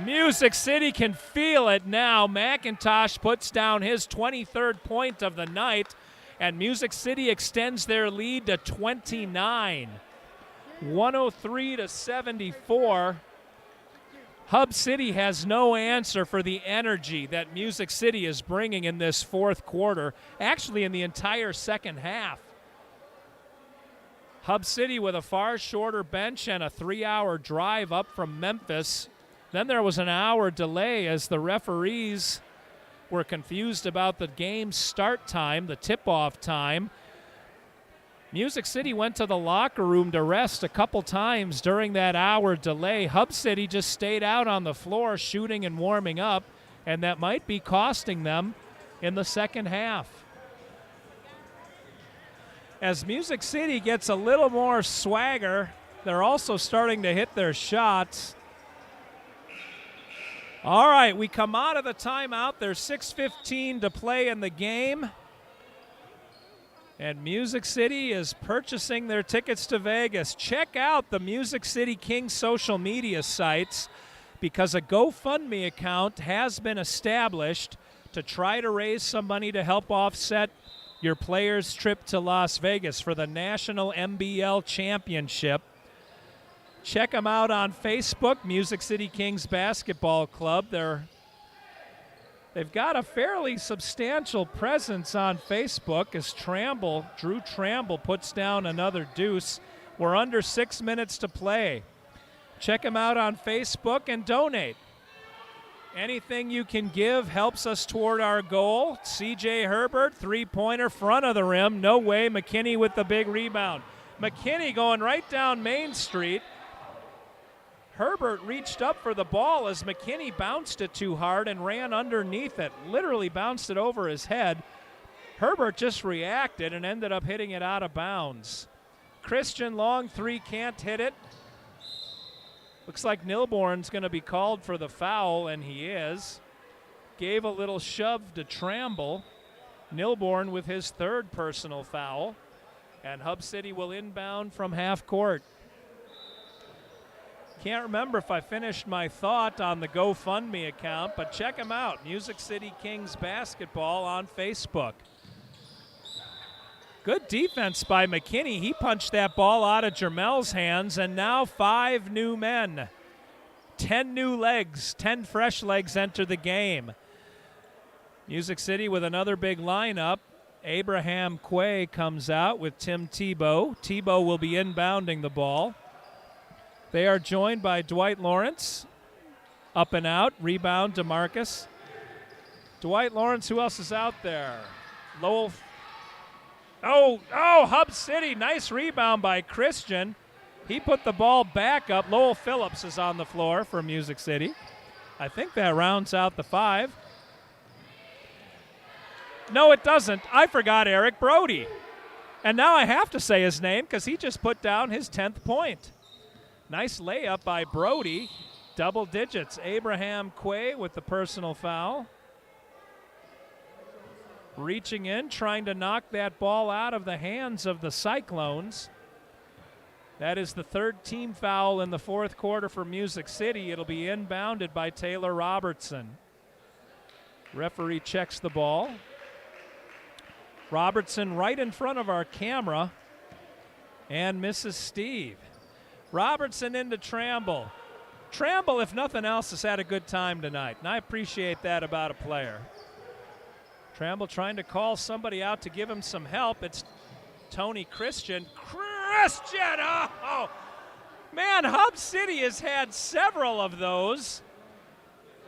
Music City can feel it now. McIntosh puts down his 23rd point of the night, and Music City extends their lead to 29. 103-74. Hub City has no answer for the energy that Music City is bringing in this fourth quarter, actually in the entire second half. Hub City with a far shorter bench and a 3-hour drive up from Memphis. Then there was an hour delay as the referees were confused about the game's start time, the tip-off time. Music City went to the locker room to rest a couple times during that hour delay. Hub City just stayed out on the floor shooting and warming up, and that might be costing them in the second half. As Music City gets a little more swagger, they're also starting to hit their shots. All right, we come out of the timeout. There's 6:15 to play in the game. And Music City is purchasing their tickets to Vegas. Check out the Music City Kings social media sites because a GoFundMe account has been established to try to raise some money to help offset your players' trip to Las Vegas for the National MBL Championship. Check them out on Facebook, Music City Kings Basketball Club. They've got a fairly substantial presence on Facebook as Drew Tramble puts down another deuce. We're under 6 minutes to play. Check them out on Facebook and donate. Anything you can give helps us toward our goal. CJ Herbert, three-pointer, front of the rim. No way. McKinney with the big rebound. McKinney going right down Main Street. Herbert reached up for the ball as McKinney bounced it too hard and ran underneath it. Literally bounced it over his head. Herbert just reacted and ended up hitting it out of bounds. Christian, long three, can't hit it. Looks like Nilborn's going to be called for the foul, and he is. Gave a little shove to Tramble. Nilborn with his third personal foul. And Hub City will inbound from half court. Can't remember if I finished my thought on the GoFundMe account, but check them out. Music City Kings Basketball on Facebook. Good defense by McKinney. He punched that ball out of Jermel's hands, and now 5 new men. 10 new legs, 10 fresh legs enter the game. Music City with another big lineup. Abraham Quay comes out with Tim Tebow. Tebow will be inbounding the ball. They are joined by Dwight Lawrence. Up and out. Rebound to Marcus. Dwight Lawrence, who else is out there? Lowell. Oh, Hub City. Nice rebound by Christian. He put the ball back up. Lowell Phillips is on the floor for Music City. I think that rounds out the 5. No, it doesn't. I forgot Eric Brody. And now I have to say his name because he just put down his 10th point. Nice layup by Brody. Double digits. Abraham Quay with the personal foul. Reaching in, trying to knock that ball out of the hands of the Cyclones. That is the third team foul in the fourth quarter for Music City. It'll be inbounded by Taylor Robertson. Referee checks the ball. Robertson right in front of our camera and misses Steve. Robertson into Tramble. Tramble, if nothing else, has had a good time tonight, and I appreciate that about a player. Tramble trying to call somebody out to give him some help. It's Tony Christian. Oh, man, Hub City has had several of those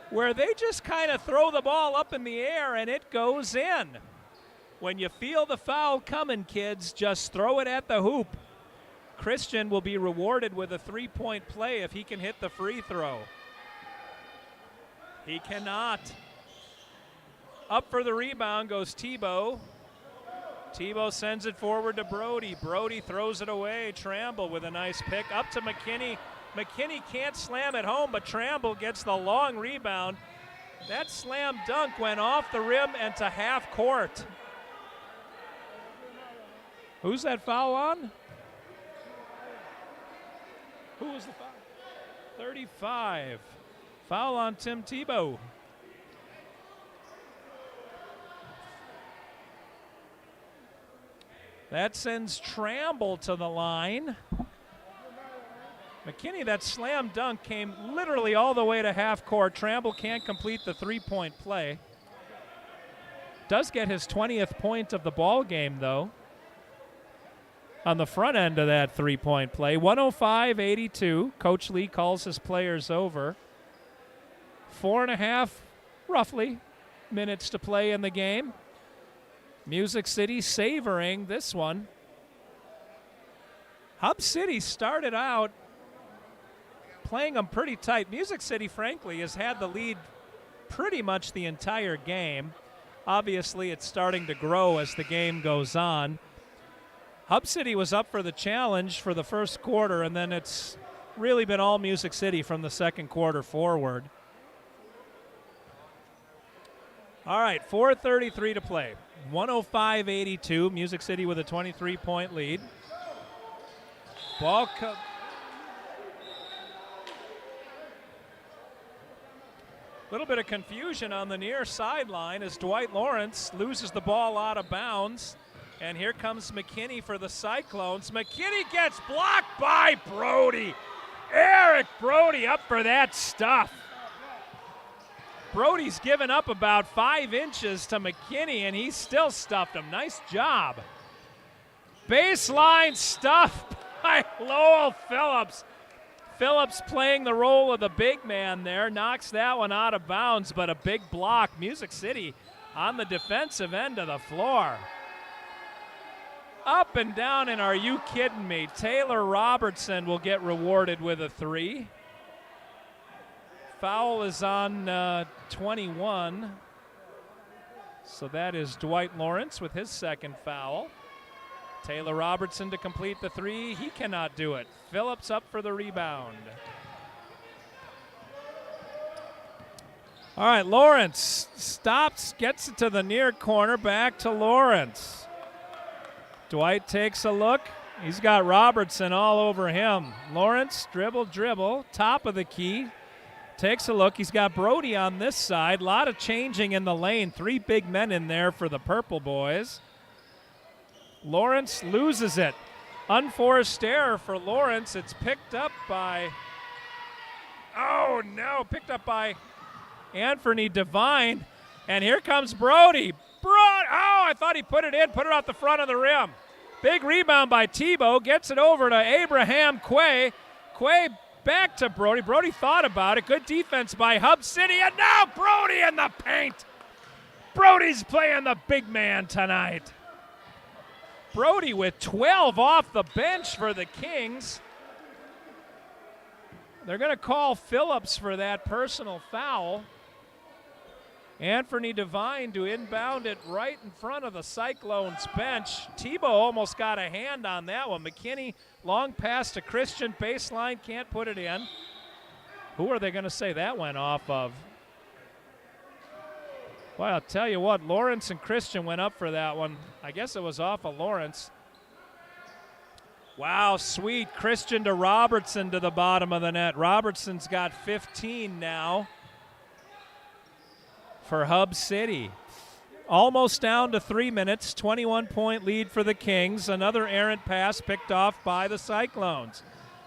where they just kind of throw the ball up in the air and it goes in. When you feel the foul coming, kids, just throw it at the hoop. Christian will be rewarded with a three-point play if he can hit the free throw. He cannot. Up for the rebound goes Tebow. Tebow sends it forward to Brody. Brody throws it away. Tramble with a nice pick. Up to McKinney. McKinney can't slam it home, but Tramble gets the long rebound. That slam dunk went off the rim and to half court. Who's that foul on? Who was the foul? 35. Foul on Tim Tebow. That sends Tramble to the line. McKinney, that slam dunk came literally all the way to half court. Tramble can't complete the three-point play. Does get his 20th point of the ball game, though, on the front end of that three-point play. 105-82. Coach Lee calls his players over. 4.5, roughly, minutes to play in the game. Music City savoring this one. Hub City started out playing them pretty tight. Music City, frankly, has had the lead pretty much the entire game. Obviously, it's starting to grow as the game goes on. Hub City was up for the challenge for the first quarter, and then it's really been all Music City from the second quarter forward. All right, 4:33 to play. 105-82. Music City with a 23-point lead. Ball little bit of confusion on the near sideline as Dwight Lawrence loses the ball out of bounds. And here comes McKinney for the Cyclones. McKinney gets blocked by Brody. Eric Brody up for that stuff. Brody's given up about 5 inches to McKinney, and he still stuffed him. Nice job. Baseline stuff by Lowell Phillips. Phillips playing the role of the big man there. Knocks that one out of bounds, but a big block. Music City on the defensive end of the floor. Up and down, and are you kidding me? Taylor Robertson will get rewarded with a 3. Foul is on 21. So that is Dwight Lawrence with his second foul. Taylor Robertson to complete the 3. He cannot do it. Phillips up for the rebound. All right, Lawrence stops, gets it to the near corner, back to Lawrence. Dwight takes a look. He's got Robertson all over him. Lawrence, dribble, top of the key. Takes a look. He's got Brody on this side. A lot of changing in the lane. 3 big men in there for the Purple Boys. Lawrence loses it. Unforced error for Lawrence. It's picked up by, picked up by Anthony Devine. And here comes Brody. I thought he put it in, put it out the front of the rim. Big rebound by Tebow. Gets it over to Abraham Quay. Quay back to Brody. Brody thought about it. Good defense by Hub City. And now Brody in the paint. Brody's playing the big man tonight. Brody with 12 off the bench for the Kings. They're going to call Phillips for that personal foul. Anthony Devine to inbound it right in front of the Cyclones bench. Tebow almost got a hand on that one. McKinney, long pass to Christian. Baseline, can't put it in. Who are they going to say that went off of? Well, I'll tell you what, Lawrence and Christian went up for that one. I guess it was off of Lawrence. Wow, sweet. Christian to Robertson to the bottom of the net. Robertson's got 15 now for Hub City. Almost down to 3 minutes, 21-point lead for the Kings. Another errant pass picked off by the Cyclones.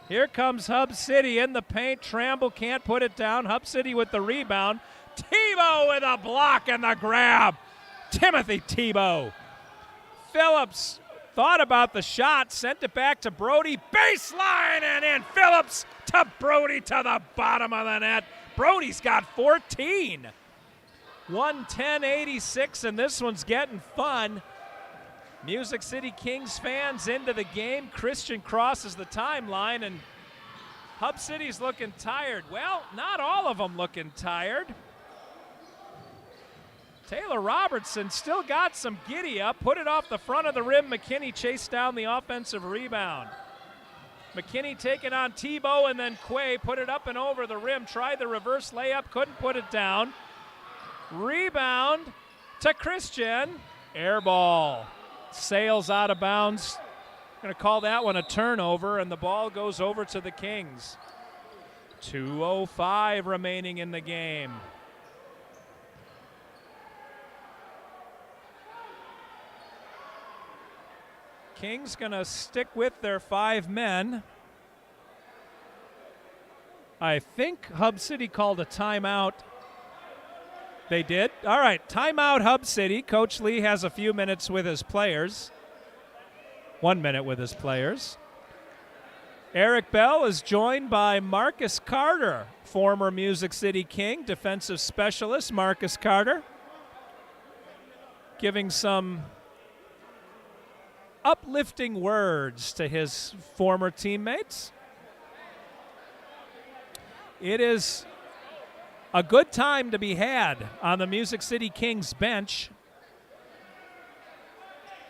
Here comes Hub City in the paint. Tramble can't put it down. Hub City with the rebound. Tebow with a block and the grab. Timothy Tebow. Phillips thought about the shot, sent it back to Brody, baseline, and in. Phillips to Brody to the bottom of the net. Brody's got 14. 110-86, and this one's getting fun. Music City Kings fans into the game. Christian crosses the timeline, and Hub City's looking tired. Well, not all of them looking tired. Taylor Robertson still got some giddy up, put it off the front of the rim. McKinney chased down the offensive rebound. McKinney taking on Tebow, and then Quay put it up and over the rim, tried the reverse layup, couldn't put it down. Rebound to Christian. Air ball. Sails out of bounds. Going to call that one a turnover, and the ball goes over to the Kings. 2:05 remaining in the game. Kings going to stick with their 5 men. I think Hub City called a timeout. They did? All right, timeout Hub City. Coach Lee has a few minutes with his players. 1 minute with his players. Eric Bell is joined by Marcus Carter, former Music City King, defensive specialist Marcus Carter, giving some uplifting words to his former teammates. It is a good time to be had on the Music City Kings bench,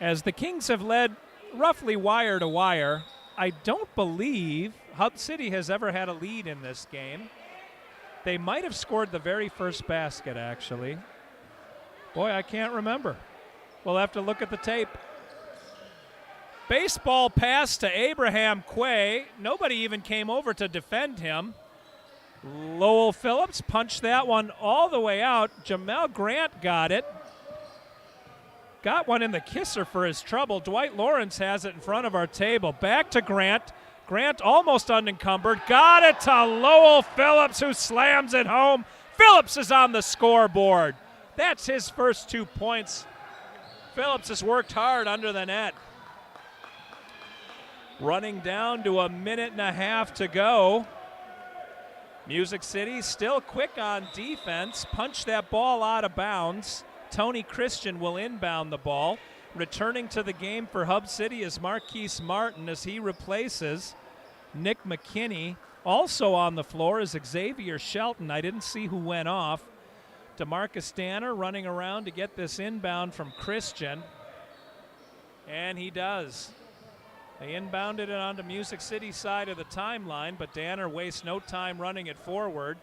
as the Kings have led roughly wire to wire. I don't believe Hub City has ever had a lead in this game. They might have scored the very first basket, actually. Boy, I can't remember. We'll have to look at the tape. Baseball pass to Abraham Quay. Nobody even came over to defend him. Lowell Phillips punched that one all the way out. Jamel Grant got it. Got one in the kisser for his trouble. Dwight Lawrence has it in front of our table. Back to Grant. Grant almost unencumbered. Got it to Lowell Phillips, who slams it home. Phillips is on the scoreboard. That's his first 2 points. Phillips has worked hard under the net. Running down to a minute and a half to go. Music City still quick on defense. Punched that ball out of bounds. Tony Christian will inbound the ball. Returning to the game for Hub City is Marquise Martin as he replaces Nick McKinney. Also on the floor is Xavier Shelton. I didn't see who went off. DeMarcus Danner running around to get this inbound from Christian. And he does. They inbounded it onto Music City's side of the timeline, but Danner wastes no time running it forward.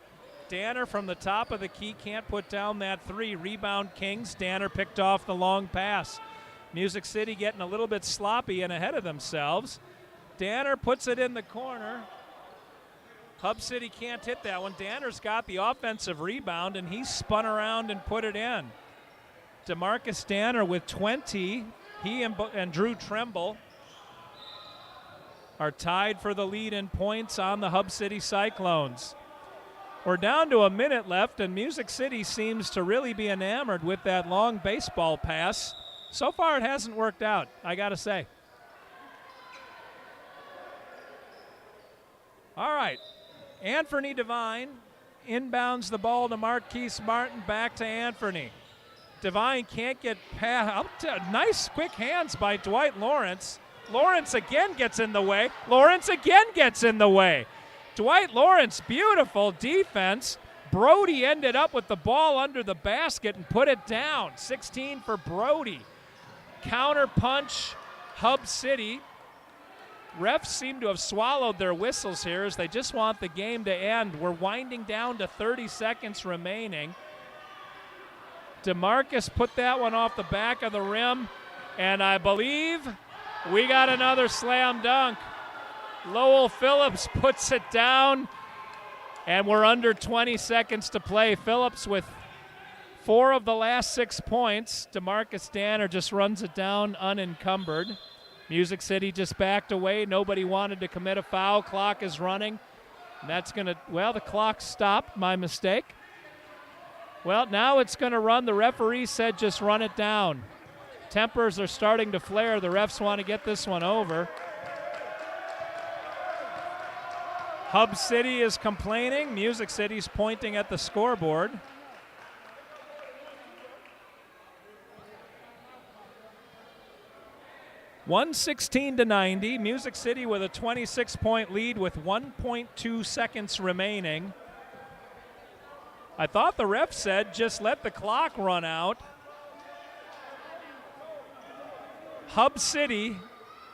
Danner from the top of the key can't put down that 3. Rebound Kings. Danner picked off the long pass. Music City getting a little bit sloppy and ahead of themselves. Danner puts it in the corner. Hub City can't hit that one. Danner's got the offensive rebound, and he spun around and put it in. DeMarcus Danner with 20. He and Drew Tremble are tied for the lead in points on the Hub City Cyclones. We're down to a minute left, and Music City seems to really be enamored with that long baseball pass. So far, it hasn't worked out, I got to say. All right. Anthony Devine inbounds the ball to Marquise Martin, back to Anthony. Devine can't get past. Nice quick hands by Dwight Lawrence. Lawrence again gets in the way. Lawrence again gets in the way. Dwight Lawrence, beautiful defense. Brody ended up with the ball under the basket and put it down. 16 for Brody. Counter punch, Hub City. Refs seem to have swallowed their whistles here as they just want the game to end. We're winding down to 30 seconds remaining. DeMarcus put that one off the back of the rim, and I believe we got another slam dunk. Lowell Phillips puts it down, and we're under 20 seconds to play. Phillips with 4 of the last 6 points. DeMarcus Danner just runs it down unencumbered. Music City just backed away. Nobody wanted to commit a foul. Clock is running. That's going to, well, the clock stopped. My mistake. Well, now it's going to run. The referee said just run it down. Tempers are starting to flare. The refs want to get this one over. Hub City is complaining. Music City's pointing at the scoreboard. (116-90). Music City with a 26-point lead with 1.2 seconds remaining. I thought the ref said just let the clock run out. Hub City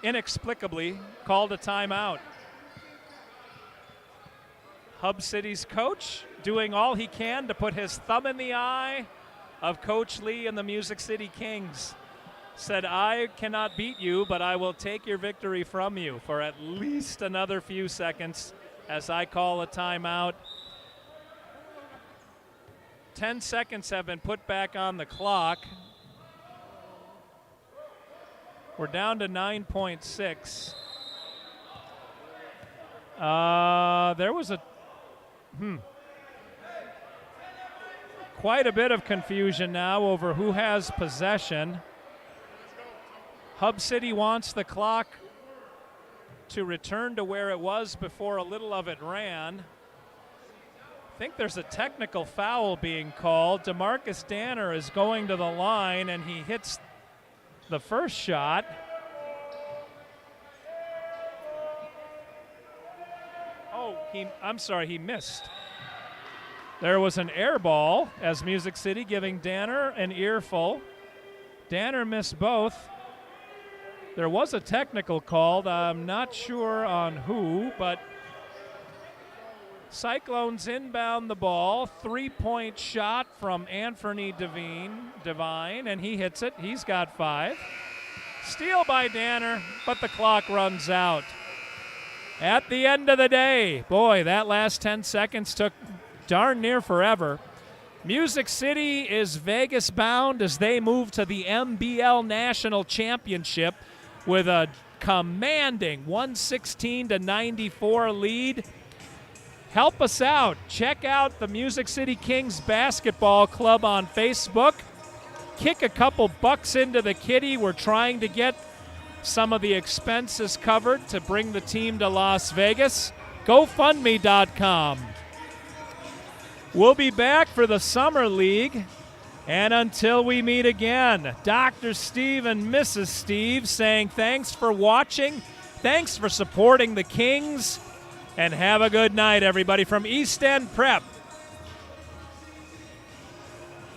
inexplicably called a timeout. Hub City's coach doing all he can to put his thumb in the eye of Coach Lee and the Music City Kings. Said, I cannot beat you, but I will take your victory from you for at least another few seconds as I call a timeout. 10 seconds have been put back on the clock. We're down to 9.6. There was quite a bit of confusion now over who has possession. Hub City wants the clock to return to where it was before a little of it ran. I think there's a technical foul being called. DeMarcus Danner is going to the line, and he hits the first shot. He missed. There was an air ball as Music City giving Danner an earful. Danner missed both. There was a technical called. I'm not sure on who, but Cyclones inbound the ball. 3-point shot from Anthony Devine, and he hits it. He's got 5. Steal by Danner, but the clock runs out. At the end of the day, boy, that last 10 seconds took darn near forever. Music City is Vegas bound as they move to the MBL National Championship with a commanding 116-94 lead. Help us out. Check out the Music City Kings Basketball Club on Facebook. Kick a couple bucks into the kitty. We're trying to get some of the expenses covered to bring the team to Las Vegas. GoFundMe.com. We'll be back for the Summer League. And until we meet again, Dr. Steve and Mrs. Steve saying thanks for watching, thanks for supporting the Kings, and have a good night, everybody, from East End Prep.